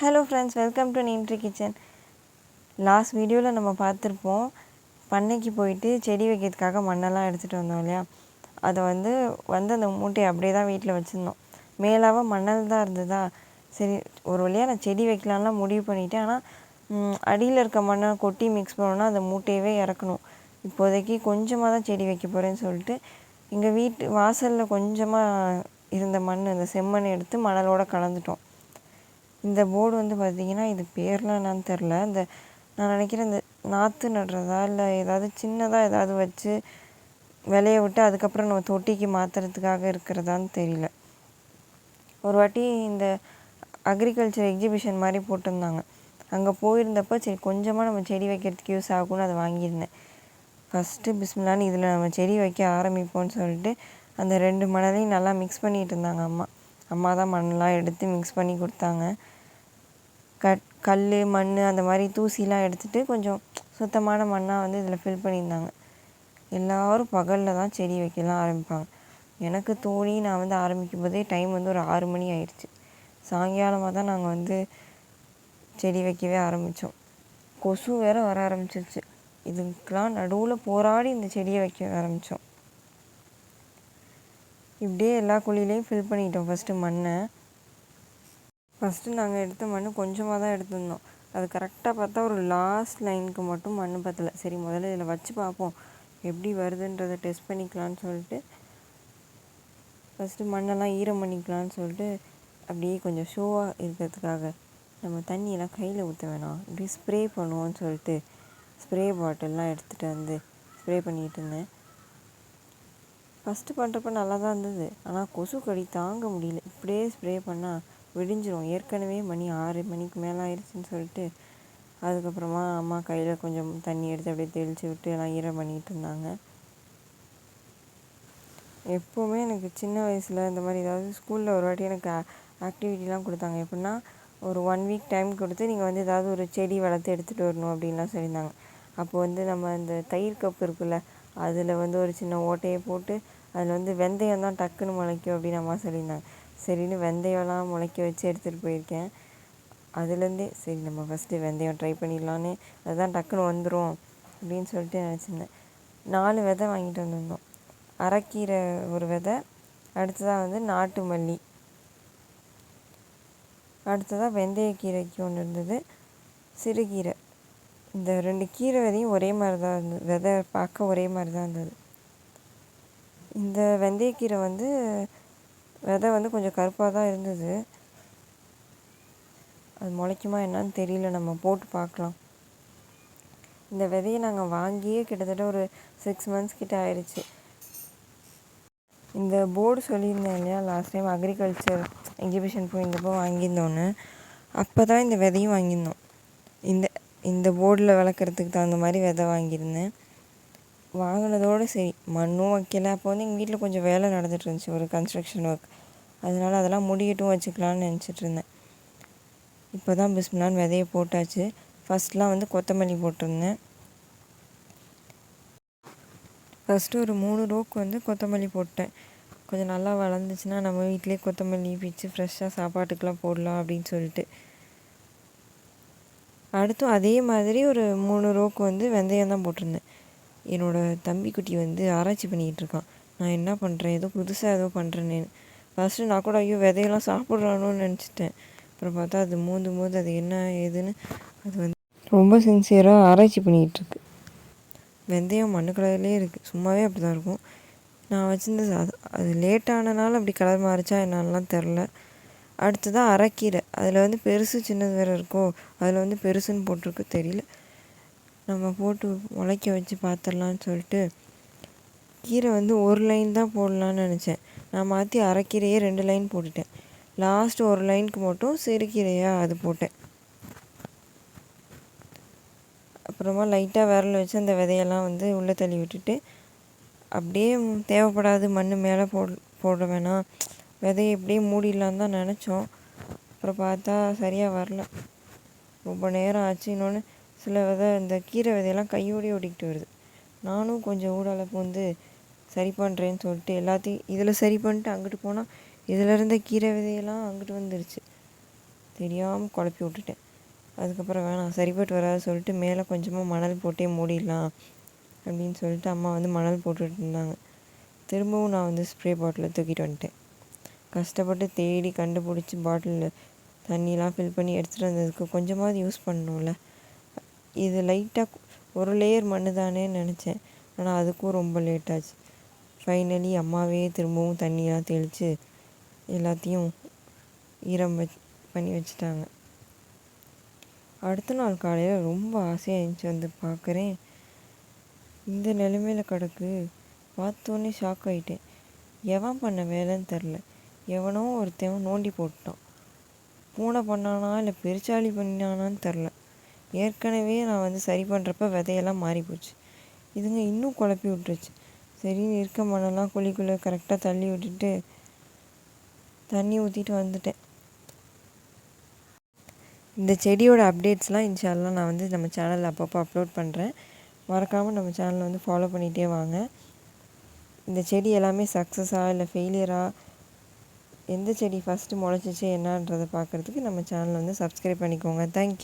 Hello friends, welcome to neem tree kitchen. Last வீடியோவில் நம்ம பார்த்துருப்போம், பண்ணைக்கு போயிட்டு செடி வைக்கிறதுக்காக மண்ணெல்லாம் எடுத்துகிட்டு வந்தோம் இல்லையா. அதை வந்து அந்த மூட்டையை அப்படியே தான் வீட்டில் வச்சுருந்தோம். மேலாக மணல் தான் இருந்ததா, சரி ஒரு வழியாக நான் செடி வைக்கலான்லாம் முடிவு பண்ணிட்டேன். ஆனால் அடியில் இருக்க மண்ணை கொட்டி மிக்ஸ் பண்ணோன்னா அந்த மூட்டையவே இறக்கணும். இப்போதைக்கு கொஞ்சமாக தான் செடி வைக்க போகிறேன்னு சொல்லிட்டு எங்கள் வீட்டு வாசலில் கொஞ்சமாக இருந்த மண், அந்த செம்மண்ணை எடுத்து மணலோடு கலந்துட்டோம். இந்த போர்டு வந்து பார்த்திங்கன்னா, இது பேர்லாம் என்னன்னு தெரில. நான் நினைக்கிறேன் இந்த நாற்று நடுறதா இல்லை ஏதாவது சின்னதாக ஏதாவது வச்சு விளைய விட்டு அதுக்கப்புறம் நம்ம தொட்டிக்கு மாற்றுறதுக்காக இருக்கிறதான்னு தெரியல. ஒரு வாட்டி இந்த அக்ரிகல்ச்சர் எக்ஸிபிஷன் மாதிரி போட்டிருந்தாங்க. அங்கே போயிருந்தப்போ சரி கொஞ்சமாக நம்ம செடி வைக்கிறதுக்கு யூஸ் ஆகும்னு அதை வாங்கியிருந்தேன். ஃபஸ்ட்டு பிஸ்மில்லான்னு இதில் நம்ம செடி வைக்க ஆரம்பிப்போம்னு சொல்லிட்டு அந்த 2 மணலையும் நல்லா மிக்ஸ் பண்ணிகிட்டு இருந்தாங்க அம்மா தான் மண்ணெலாம் எடுத்து மிக்ஸ் பண்ணி கொடுத்தாங்க. கல் மண் அந்த மாதிரி தூசிலாம் எடுத்துகிட்டு கொஞ்சம் சுத்தமான மண்ணாக வந்து இதில் ஃபில் பண்ணியிருந்தாங்க. எல்லோரும் பகலில் தான் செடி வைக்கலாம் ஆரம்பிப்பாங்க. எனக்கு தோணி நான் வந்து ஆரம்பிக்கும் போதே டைம் வந்து ஒரு 6 மணி ஆயிடுச்சு. சாயங்காலமாக தான் நாங்கள் வந்து செடி வைக்கவே ஆரம்பித்தோம். கொசு வேறு வர ஆரம்பிச்சிருச்சு. இதுக்கெலாம் நடுவில் போராடி இந்த செடியை வைக்க ஆரம்பித்தோம். இப்படியே எல்லா குழியிலையும் ஃபில் பண்ணிட்டோம். ஃபஸ்ட்டு நாங்கள் எடுத்த மண் கொஞ்சமாக தான் எடுத்துருந்தோம். அது கரெக்டாக பார்த்தா ஒரு லாஸ்ட் லைனுக்கு மட்டும் மண் பத்தலை. சரி முதல்ல இதில் வச்சு பார்ப்போம், எப்படி வருதுன்றதை டெஸ்ட் பண்ணிக்கலான்னு சொல்லிட்டு ஃபஸ்ட்டு மண்ணெல்லாம் ஈரம் பண்ணிக்கலான்னு சொல்லிட்டு அப்படியே கொஞ்சம் ஷோவாக இருக்கிறதுக்காக நம்ம தண்ணியெல்லாம் கையில் ஊற்ற வேணாம், இப்படி ஸ்ப்ரே பண்ணுவோன்னு சொல்லிட்டு ஸ்ப்ரே பாட்டில்லாம் எடுத்துகிட்டு வந்து ஸ்ப்ரே பண்ணிகிட்டு இருந்தேன். ஃபஸ்ட்டு பண்ணுறப்ப நல்லா தான் இருந்தது. ஆனால் கொசு கடி தாங்க முடியல. இப்படியே ஸ்ப்ரே பண்ணால் விடிஞ்சிரும். ஏற்கனவே மணி 6 மணிக்கு மேலே ஆயிடுச்சுன்னு சொல்லிட்டு அதுக்கப்புறமா அம்மா கையில் கொஞ்சம் தண்ணி எடுத்து அப்படியே தெளித்து விட்டு எல்லாம் ஈரம் பண்ணிகிட்டு இருந்தாங்க. எப்போவுமே எனக்கு சின்ன வயசில் இந்த மாதிரி ஏதாவது ஸ்கூலில் ஒரு வாட்டி எனக்கு ஆக்டிவிட்டிலாம் கொடுத்தாங்க. எப்படின்னா ஒரு 1 வீக் டைம் கொடுத்து நீங்கள் வந்து ஏதாவது ஒரு செடி வளர்த்து எடுத்துகிட்டு வரணும் அப்படின்லாம் சொல்லியிருந்தாங்க. அப்போது வந்து நம்ம இந்த தயிர் கப்பு இருக்குல்ல, அதில் வந்து ஒரு சின்ன ஓட்டையை போட்டு அதில் வந்து வெந்தயம் தான் டக்குன்னு முளைக்கும் அப்படின்னு அம்மா சொல்லியிருந்தாங்க. சரின்னு வெந்தயம்லாம் முளைக்க வச்சு எடுத்துகிட்டு போயிருக்கேன். அதுலேருந்தே சரி நம்ம ஃபஸ்ட்டு வெந்தயம் ட்ரை பண்ணிடலான்னு, அதுதான் டக்குன்னு வந்துடும் அப்படின்னு சொல்லிட்டு நினச்சிருந்தேன். 4 விதை வாங்கிட்டு வந்திருந்தோம். அரைக்கீரை ஒரு விதை, அடுத்ததாக வந்து நாட்டு மல்லி, அடுத்ததாக வெந்தயக்கீரைக்கு ஒன்று இருந்தது, சிறுகீரை. இந்த 2 கீரை விதையும் ஒரே மாதிரி தான் இருந்தது. விதை பார்க்க ஒரே மாதிரி தான் இருந்தது. இந்த வெந்தயக்கீரை வந்து விதை வந்து கொஞ்சம் கருப்பாக தான் இருந்தது. அது முளைக்குமா என்னான்னு தெரியல, நம்ம போட்டு பார்க்கலாம். இந்த விதையை நாங்கள் வாங்கியே கிட்டத்தட்ட ஒரு 6 மந்த்ஸ் கிட்ட ஆயிடுச்சு. இந்த போர்டு சொல்லியிருந்தேன் இல்லையா, லாஸ்ட் டைம் அக்ரிகல்ச்சர் எக்ஸிபிஷன் போயிருந்தப்போ வாங்கியிருந்தோன்னு, அப்போ தான் இந்த விதையும் வாங்கியிருந்தோம். இந்த போர்டில் வளர்க்குறதுக்கு தகுந்த மாதிரி விதை வாங்கியிருந்தேன். வாங்கினதோடு சரி மண்ணும் வைக்கல. அப்போ வந்து எங்கள் வீட்டில் கொஞ்சம் வேலை நடந்துகிட்டு இருந்துச்சு, ஒரு கன்ஸ்ட்ரக்ஷன் ஒர்க். அதனால் அதெல்லாம் முடியட்டும் வச்சுக்கலான்னு நினச்சிட்டு இருந்தேன். இப்போ தான் பிஸ்மில்லான்னு விதையை போட்டாச்சு. ஃபஸ்ட்லாம் வந்து கொத்தமல்லி போட்டிருந்தேன். ஃபஸ்ட்டு ஒரு 3 ரோக்கு வந்து கொத்தமல்லி போட்டேன். கொஞ்சம் நல்லா வளர்ந்துச்சுன்னா நம்ம வீட்டிலே கொத்தமல்லி பிச்சு ஃப்ரெஷ்ஷாக சாப்பாட்டுக்கெலாம் போடலாம் அப்படின்னு சொல்லிட்டு. அடுத்தும் அதே மாதிரி ஒரு 3 ரோக்கு வந்து வெந்தயம் தான் போட்டிருந்தேன். என்னோடய தம்பிக்குட்டி வந்து ஆராய்ச்சி பண்ணிக்கிட்டு இருக்கான், நான் என்ன பண்ணுறேன், ஏதோ புதுசாக ஏதோ பண்ணுறேன்னு. ஃபஸ்ட்டு நான் கூட ஐயோ விதையெல்லாம் சாப்பிட்றானோன்னு நினச்சிட்டேன். அப்புறம் பார்த்தா அது மோந்து அது என்ன ஏதுன்னு அது வந்து ரொம்ப சின்சியராக ஆராய்ச்சி பண்ணிகிட்ருக்கு. வெந்தயம் மண்ணு கலர்லேயே இருக்குது, சும்மாவே அப்படி தான் இருக்கும். நான் வச்சுருந்தது அது லேட்டானனால அப்படி கலர் மாறிச்சா என்னன்னலாம் தெரில. அடுத்ததான் அரைக்கீரை. அதில் வந்து பெருசு சின்னது வேறு இருக்கோ, அதில் வந்து பெருசுன்னு போட்டிருக்கு, தெரியல. நம்ம போட்டு முளைக்க வச்சு பார்த்துடலான்னு சொல்லிட்டு கீரை வந்து ஒரு லைன் தான் போடலான்னு நினச்சேன். நான் மாற்றி அரைக்கீரையே 2 லைன் போட்டுட்டேன். லாஸ்ட்டு ஒரு லைனுக்கு மட்டும் சிறுகீரையாக அது போட்டேன். அப்புறமா லைட்டாக விரல் வச்சு அந்த விதையெல்லாம் வந்து உள்ளே தள்ளி விட்டுட்டு அப்படியே தேவைப்படாது மண் மேலே போட வேணாம், விதையை இப்படியே மூடிடலான்னு தான் நினச்சோம். அப்புறம் பார்த்தா சரியாக வரல, ரொம்ப நேரம் ஆச்சு. இன்னொன்று சில விதை இந்த கீரை விதையெல்லாம் கையோடையே ஓடிக்கிட்டு வருது. நானும் கொஞ்சம் ஊடால வந்து சரி பண்ணுறேன்னு சொல்லிட்டு எல்லாத்தையும் இதில் சரி பண்ணிட்டு அங்கிட்டு போனால் இதில் இருந்த கீரை விதையெல்லாம் அங்கிட்டு வந்துருச்சு. தெரியாமல் குழப்பி விட்டுட்டேன். அதுக்கப்புறம் வேணாம் சரிப்பட்டு வராது சொல்லிட்டு மேலே கொஞ்சமாக மணல் போட்டே மூடிடலாம் அப்படின்னு சொல்லிட்டு அம்மா வந்து மணல் போட்டுட்டு இருந்தாங்க. திரும்பவும் நான் வந்து ஸ்ப்ரே பாட்டிலில் தூக்கிட்டு வந்துட்டேன். கஷ்டப்பட்டு தேடி கண்டுபிடிச்சி பாட்டிலில் தண்ணிலாம் ஃபில் பண்ணி எடுத்துகிட்டு வந்ததுக்கு கொஞ்சமாவது யூஸ் பண்ணணும்ல. இது லைட்டாக ஒரு லேயர் மண் தானேன்னு நினச்சேன். ஆனால் அதுக்கும் ரொம்ப லேட்டாச்சு. ஃபைனலி அம்மாவே திரும்பவும் தண்ணியாக தெளித்து எல்லாத்தையும் ஈரம் பண்ணி வச்சுட்டாங்க. அடுத்த நாள் காலையில் ரொம்ப ஆசையாக இருந்துச்சு வந்து பார்க்குறேன், இந்த நிலைமையில் கிடக்கு. பார்த்தோன்னே ஷாக் ஆகிட்டேன். எவன் பண்ண வேலைன்னு தெரில. எவனோ ஒருத்தவன் நோண்டி போட்டான். பூனை பண்ணானா இல்லை பெருச்சாளி பண்ணானான்னு தெரில. ஏற்கனவே நான் வந்து சரி பண்ணுறப்ப விதையெல்லாம் மாறி போச்சு. இதுங்க இன்னும் குழப்பி விட்டுருச்சு. சரின்னு இருக்க மண்ணெல்லாம் குழிக்குள்ளே கரெக்டாக தள்ளி விட்டுட்டு தண்ணி ஊற்றிட்டு வந்துட்டேன். இந்த செடியோட அப்டேட்ஸ்லாம் இன்ஷா அல்லாஹ் நான் வந்து நம்ம சேனலில் அப்பப்போ அப்லோட் பண்ணுறேன். மறக்காமல் நம்ம சேனலை வந்து ஃபாலோ பண்ணிகிட்டே வாங்க. இந்த செடி எல்லாமே சக்ஸஸாக இல்லை ஃபெயிலியராக, எந்த செடி ஃபஸ்ட்டு முளைச்சிச்சு என்னன்றதை பார்க்குறதுக்கு நம்ம சேனலை வந்து சப்ஸ்கிரைப் பண்ணிக்கோங்க. தேங்க்யூ.